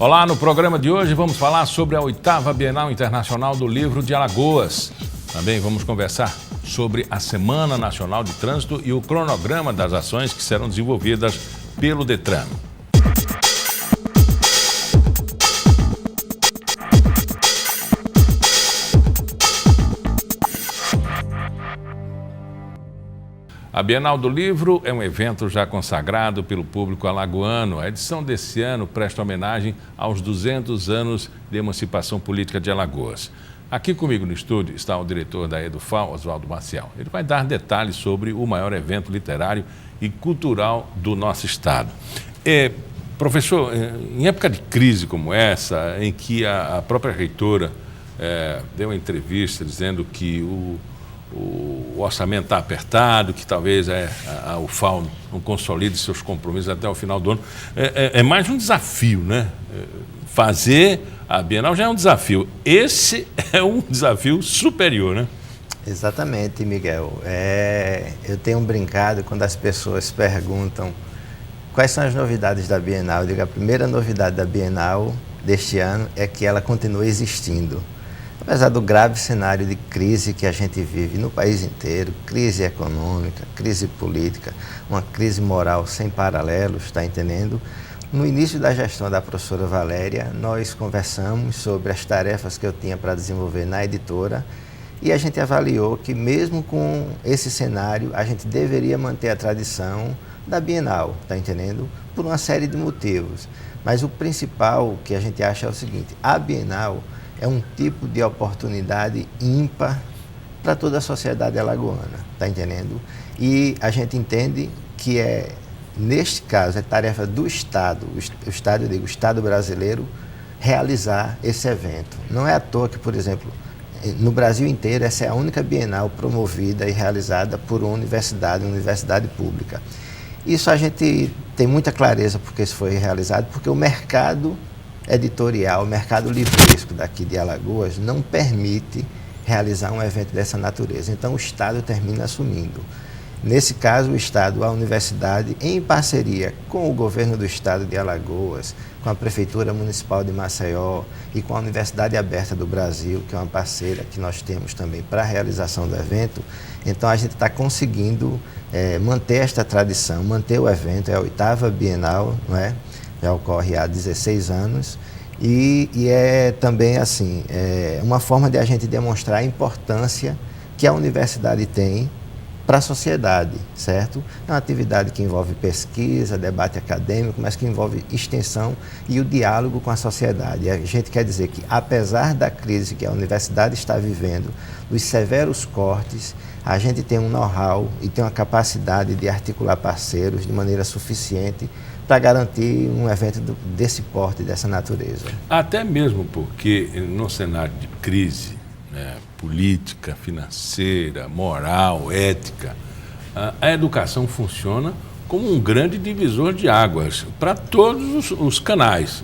Olá, no programa de hoje vamos falar sobre a 8ª Bienal Internacional do Livro de Alagoas. Também vamos conversar sobre a Semana Nacional de Trânsito e o cronograma das ações que serão desenvolvidas pelo Detran. A Bienal do Livro é um evento já consagrado pelo público alagoano. A edição desse ano presta homenagem aos 200 anos de emancipação política de Alagoas. Aqui comigo no estúdio está o diretor da EduFal, Oswaldo Maciel. Ele vai dar detalhes sobre o maior evento literário e cultural do nosso estado. Professor, em época de crise como essa, em que a própria reitora deu uma entrevista dizendo que o orçamento está apertado, que talvez a UFAL não consolide seus compromissos até o final do ano. É mais um desafio, né? Fazer a Bienal já é um desafio. Esse é um desafio superior, né? Exatamente, Miguel. Eu tenho brincado quando as pessoas perguntam quais são as novidades da Bienal. Eu digo, a primeira novidade da Bienal deste ano é que ela continua existindo. Apesar do grave cenário de crise que a gente vive no país inteiro, crise econômica, crise política, uma crise moral sem paralelos, está entendendo? No início da gestão da professora Valéria, nós conversamos sobre as tarefas que eu tinha para desenvolver na editora e a gente avaliou que mesmo com esse cenário, a gente deveria manter a tradição da Bienal, está entendendo? Por uma série de motivos. Mas o principal que a gente acha é o seguinte: a Bienal é um tipo de oportunidade ímpar para toda a sociedade alagoana, está entendendo? E a gente entende que neste caso, é tarefa do Estado, o Estado brasileiro, realizar esse evento. Não é à toa que, por exemplo, no Brasil inteiro, essa é a única Bienal promovida e realizada por uma universidade pública. Isso a gente tem muita clareza porque isso foi realizado, porque o mercado editorial, o mercado livresco daqui de Alagoas não permite realizar um evento dessa natureza. Então o Estado termina assumindo. Nesse caso, o Estado, a universidade, em parceria com o governo do Estado de Alagoas, com a Prefeitura Municipal de Maceió e com a Universidade Aberta do Brasil, que é uma parceira que nós temos também para a realização do evento, então a gente está conseguindo manter esta tradição, manter o evento. É a 8ª Bienal, não é? Já ocorre há 16 anos e é também assim, uma forma de a gente demonstrar a importância que a universidade tem para a sociedade, certo? É uma atividade que envolve pesquisa, debate acadêmico, mas que envolve extensão e o diálogo com a sociedade. E a gente quer dizer que, apesar da crise que a universidade está vivendo, dos severos cortes, a gente tem um know-how e tem uma capacidade de articular parceiros de maneira suficiente para garantir um evento desse porte, dessa natureza. Até mesmo porque, no cenário de crise, né, política, financeira, moral, ética, a educação funciona como um grande divisor de águas para todos os canais.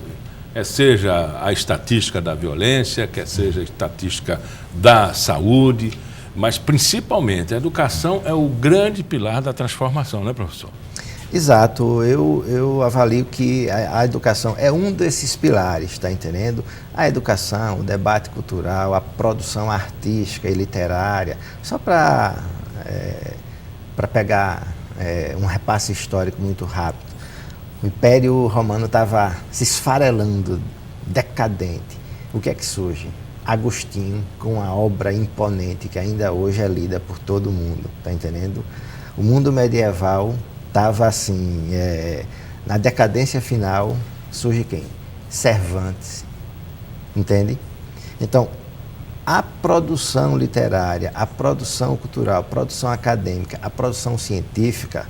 Seja a estatística da violência, quer seja a estatística da saúde, mas principalmente a educação é o grande pilar da transformação, né, professor? Exato, eu avalio que a educação é um desses pilares, está entendendo? A educação, o debate cultural, a produção artística e literária. Só para pegar um repasse histórico muito rápido, o Império Romano estava se esfarelando, decadente. O que é que surge? Agostinho, com uma obra imponente que ainda hoje é lida por todo mundo, está entendendo? O mundo medieval estava assim, na decadência final, surge quem? Cervantes, entende? Então, a produção literária, a produção cultural, a produção acadêmica, a produção científica,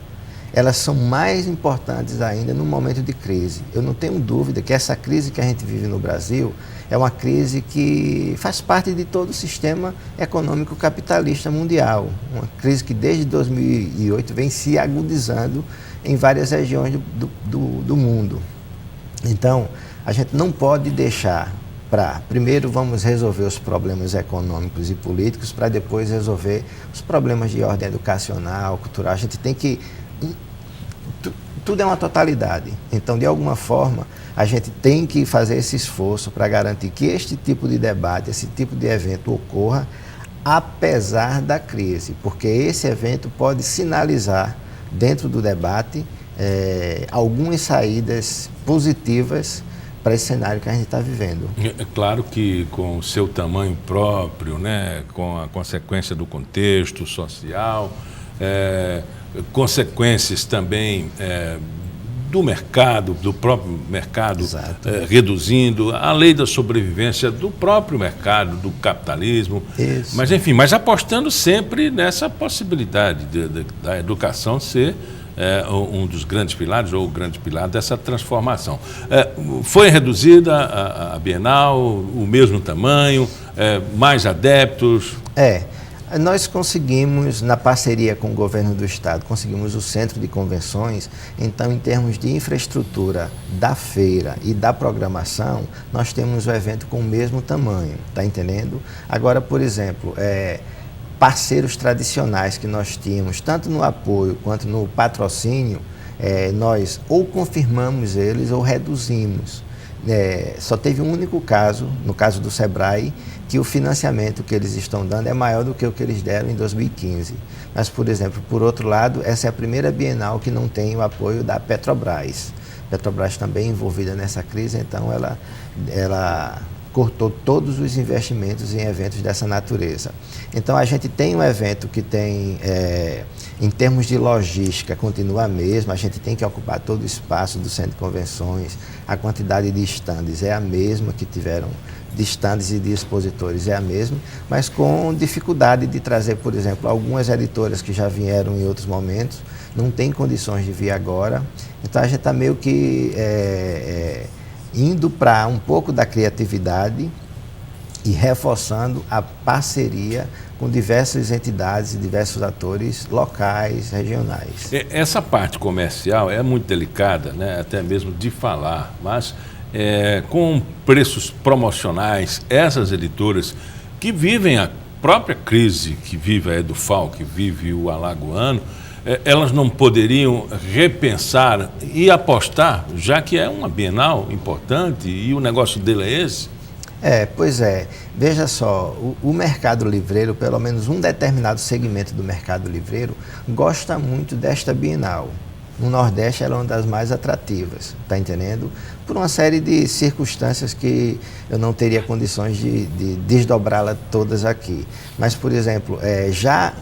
elas são mais importantes ainda no momento de crise. Eu não tenho dúvida que essa crise que a gente vive no Brasil é uma crise que faz parte de todo o sistema econômico capitalista mundial. Uma crise que desde 2008 vem se agudizando em várias regiões do mundo. Então, a gente não pode deixar primeiro vamos resolver os problemas econômicos e políticos para depois resolver os problemas de ordem educacional, cultural. A gente tem que tudo é uma totalidade. Então, de alguma forma, a gente tem que fazer esse esforço para garantir que este tipo de debate, esse tipo de evento ocorra apesar da crise, porque esse evento pode sinalizar dentro do debate algumas saídas positivas para esse cenário que a gente está vivendo. É claro que com o seu tamanho próprio, né, com a consequência do contexto social, consequências também do mercado, do próprio mercado reduzindo, a lei da sobrevivência do próprio mercado, do capitalismo. Isso. Mas enfim, mas apostando sempre nessa possibilidade da educação ser um dos grandes pilares, ou o grande pilar dessa transformação. Foi reduzida a Bienal, o mesmo tamanho, mais adeptos? Nós conseguimos, na parceria com o governo do estado, conseguimos o centro de convenções. Então, em termos de infraestrutura da feira e da programação, nós temos o evento com o mesmo tamanho, tá entendendo? Agora, por exemplo, parceiros tradicionais que nós tínhamos, tanto no apoio quanto no patrocínio, nós ou confirmamos eles ou reduzimos. Só teve um único caso, no caso do Sebrae, que o financiamento que eles estão dando é maior do que o que eles deram em 2015. Mas, por exemplo, por outro lado, essa é a primeira Bienal que não tem o apoio da Petrobras. Petrobras também envolvida nessa crise, então ela cortou todos os investimentos em eventos dessa natureza. Então, a gente tem um evento que tem, em termos de logística, continua a mesma, a gente tem que ocupar todo o espaço do centro de convenções, a quantidade de estandes é a mesma que tiveram, de estandes e de expositores é a mesma, mas com dificuldade de trazer, por exemplo, algumas editoras que já vieram em outros momentos, não tem condições de vir agora. Então, a gente está meio que indo para um pouco da criatividade e reforçando a parceria com diversas entidades e diversos atores locais, regionais. Essa parte comercial é muito delicada, né? Até mesmo de falar, mas com preços promocionais, essas editoras que vivem a própria crise que vive a Edufal, que vive o Alagoano, elas não poderiam repensar e apostar, já que é uma Bienal importante e o negócio dele é esse? Pois é. Veja só, o mercado livreiro, pelo menos um determinado segmento do mercado livreiro, gosta muito desta Bienal. No Nordeste ela é uma das mais atrativas, está entendendo? Por uma série de circunstâncias que eu não teria condições de desdobrá-la todas aqui. Mas, por exemplo, já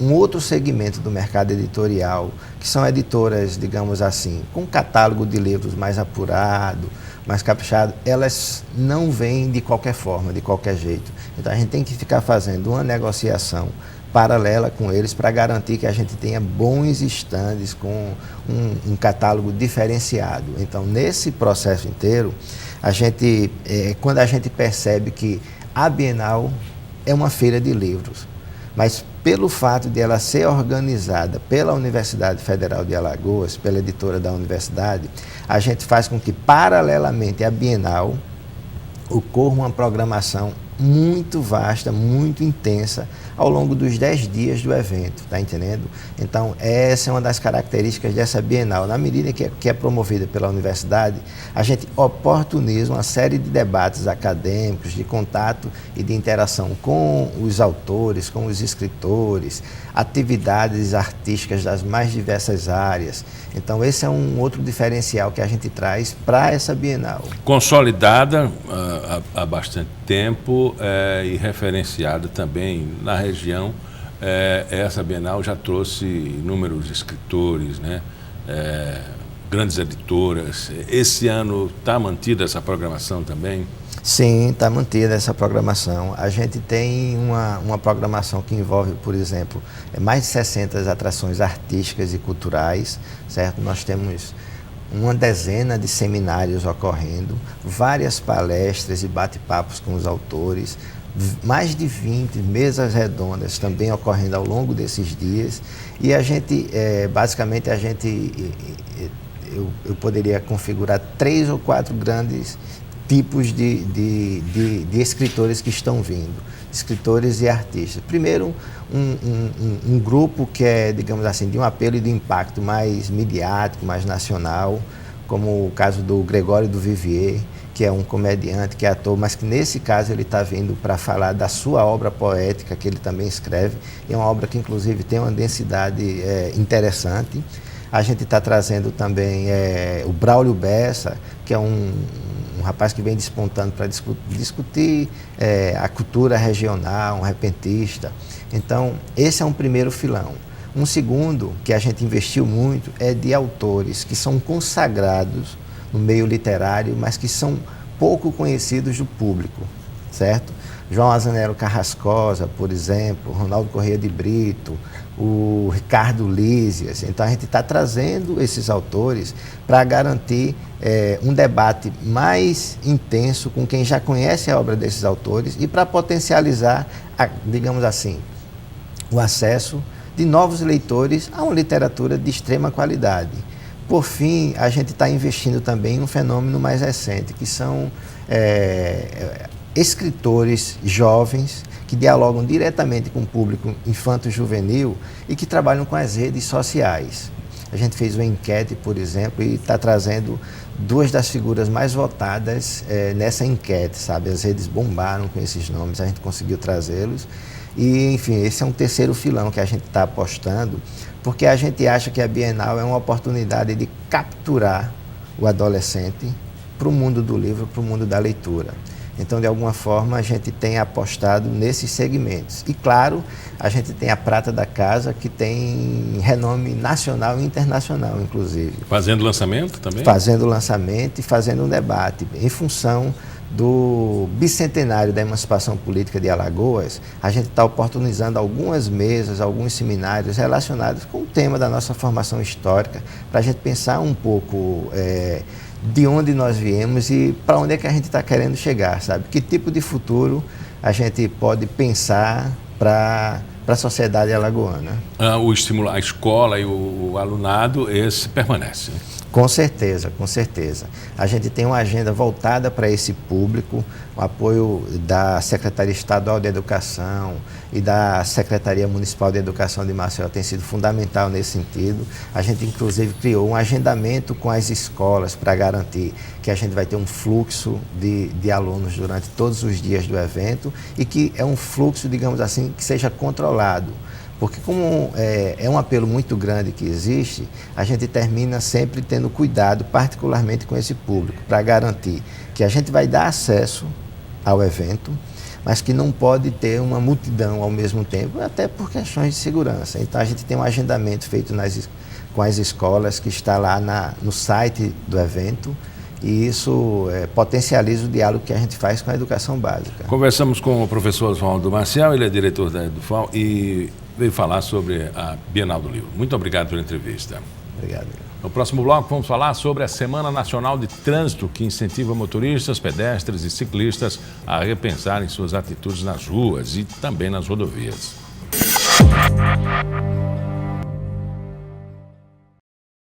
um outro segmento do mercado editorial, que são editoras, digamos assim, com catálogo de livros mais apurado, mais caprichado, elas não vêm de qualquer forma, de qualquer jeito. Então a gente tem que ficar fazendo uma negociação paralela com eles para garantir que a gente tenha bons estandes com um catálogo diferenciado. Então, nesse processo inteiro, quando a gente percebe que a Bienal é uma feira de livros, mas pelo fato de ela ser organizada pela Universidade Federal de Alagoas, pela editora da universidade, a gente faz com que, paralelamente à Bienal, ocorra uma programação muito vasta, muito intensa, ao longo dos 10 dias do evento, tá entendendo? Então, essa é uma das características dessa Bienal. Na medida que é promovida pela universidade, a gente oportuniza uma série de debates acadêmicos, de contato e de interação com os autores, com os escritores, atividades artísticas das mais diversas áreas. Então, esse é um outro diferencial que a gente traz para essa Bienal. Consolidada há bastante tempo e referenciada também na região, essa Bienal já trouxe inúmeros escritores, né? Grandes editoras. Esse ano está mantida essa programação também? Sim, está mantida essa programação. A gente tem uma programação que envolve, por exemplo, mais de 60 atrações artísticas e culturais, certo? Nós temos uma dezena de seminários ocorrendo, várias palestras e bate-papos com os autores, mais de 20 mesas redondas também ocorrendo ao longo desses dias. E a gente, basicamente, eu poderia configurar 3 ou 4 grandes tipos de escritores que estão vindo, escritores e artistas. Primeiro, um grupo que é, digamos assim, de um apelo e de impacto mais midiático, mais nacional, como o caso do Gregório do Vivier, que é um comediante, que é ator, mas que nesse caso ele está vindo para falar da sua obra poética, que ele também escreve, e é uma obra que inclusive tem uma densidade interessante. A gente está trazendo também o Braulio Bessa, que é um rapaz que vem despontando para discutir a cultura regional, um repentista. Então, esse é um primeiro filão. Um segundo, que a gente investiu muito, é de autores que são consagrados no meio literário, mas que são pouco conhecidos do público, certo? João Azanello Carrascosa, por exemplo, Ronaldo Corrêa de Brito, o Ricardo Lísias. Então, a gente está trazendo esses autores para garantir um debate mais intenso com quem já conhece a obra desses autores e para potencializar, digamos assim, o acesso de novos leitores a uma literatura de extrema qualidade. Por fim, a gente está investindo também em um fenômeno mais recente, que são escritores jovens que dialogam diretamente com o público infanto-juvenil e que trabalham com as redes sociais. A gente fez uma enquete, por exemplo, e está trazendo duas das figuras mais votadas nessa enquete, sabe? As redes bombaram com esses nomes, a gente conseguiu trazê-los. E, enfim, esse é um terceiro filão que a gente está apostando, porque a gente acha que a Bienal é uma oportunidade de capturar o adolescente para o mundo do livro, para o mundo da leitura. Então, de alguma forma, a gente tem apostado nesses segmentos. E, claro, a gente tem a prata da casa, que tem renome nacional e internacional, inclusive. Fazendo lançamento também? Fazendo lançamento e fazendo um debate. Em função do bicentenário da emancipação política de Alagoas, a gente está oportunizando algumas mesas, alguns seminários relacionados com o tema da nossa formação histórica, para a gente pensar um pouco de onde nós viemos e para onde é que a gente está querendo chegar, sabe? Que tipo de futuro a gente pode pensar para a sociedade alagoana. O estímulo à escola e o alunado, esse permanece. Com certeza, com certeza. A gente tem uma agenda voltada para esse público, o apoio da Secretaria Estadual de Educação e da Secretaria Municipal de Educação de Maceió tem sido fundamental nesse sentido. A gente, inclusive, criou um agendamento com as escolas para garantir que a gente vai ter um fluxo de alunos durante todos os dias do evento e que é um fluxo, digamos assim, que seja controlado. Porque como é um apelo muito grande que existe, a gente termina sempre tendo cuidado, particularmente com esse público, para garantir que a gente vai dar acesso ao evento, mas que não pode ter uma multidão ao mesmo tempo, até por questões de segurança. Então a gente tem um agendamento feito com as escolas, que está lá no site do evento, e isso potencializa o diálogo que a gente faz com a educação básica. Conversamos com o professor Oswaldo Marcial, ele é diretor da EduFal e veio falar sobre a Bienal do Livro. Muito obrigado pela entrevista. Obrigado. No próximo bloco vamos falar sobre a Semana Nacional de Trânsito, que incentiva motoristas, pedestres e ciclistas a repensarem suas atitudes nas ruas e também nas rodovias.